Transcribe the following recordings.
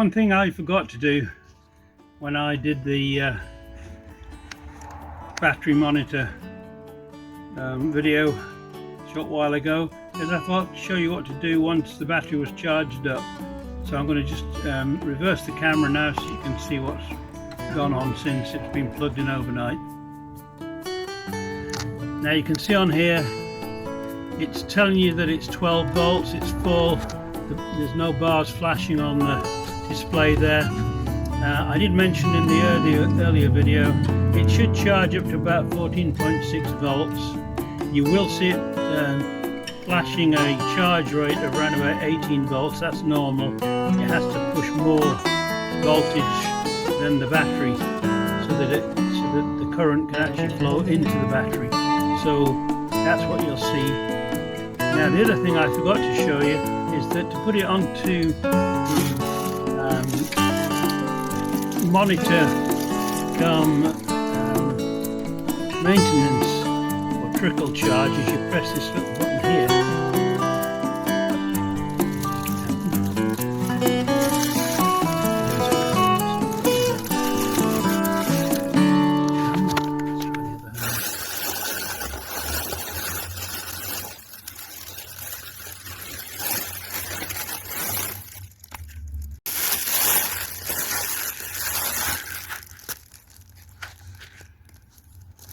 One thing I forgot to do when I did the battery monitor video a short while ago is I thought to show you what to do once the battery was charged up. So I'm going to just reverse the camera now so you can see what's gone on since it's been plugged in overnight. Now you can see on here it's telling you that it's 12 volts, it's full, there's no bars flashing on the display there. I did mention in the earlier video it should charge up to about 14.6 volts. You will see it flashing a charge rate of around about 18 volts, that's normal. It has to push more voltage than the battery so that the current can actually flow into the battery. So that's what you'll see. Now the other thing I forgot to show you is that to put it onto the monitor come maintenance or trickle charge, as you press this little button here.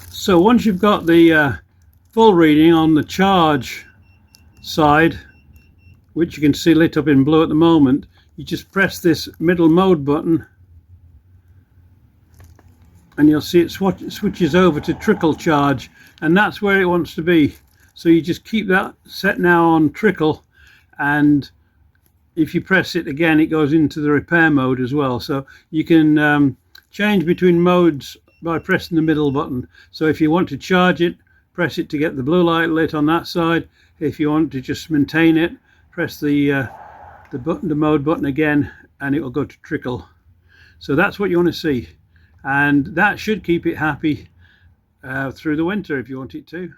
So once you've got the full reading on the charge side, which you can see lit up in blue at the moment, you just press this middle mode button and you'll see it switches over to trickle charge, and that's where it wants to be. So you just keep that set now on trickle, and if you press it again it goes into the repair mode as well. So you can change between modes by pressing the middle button. So if you want to charge it, press it to get the blue light lit on that side. If you want to just maintain it, press the mode button again and it will go to trickle. So that's what you want to see, and that should keep it happy through the winter if you want it to.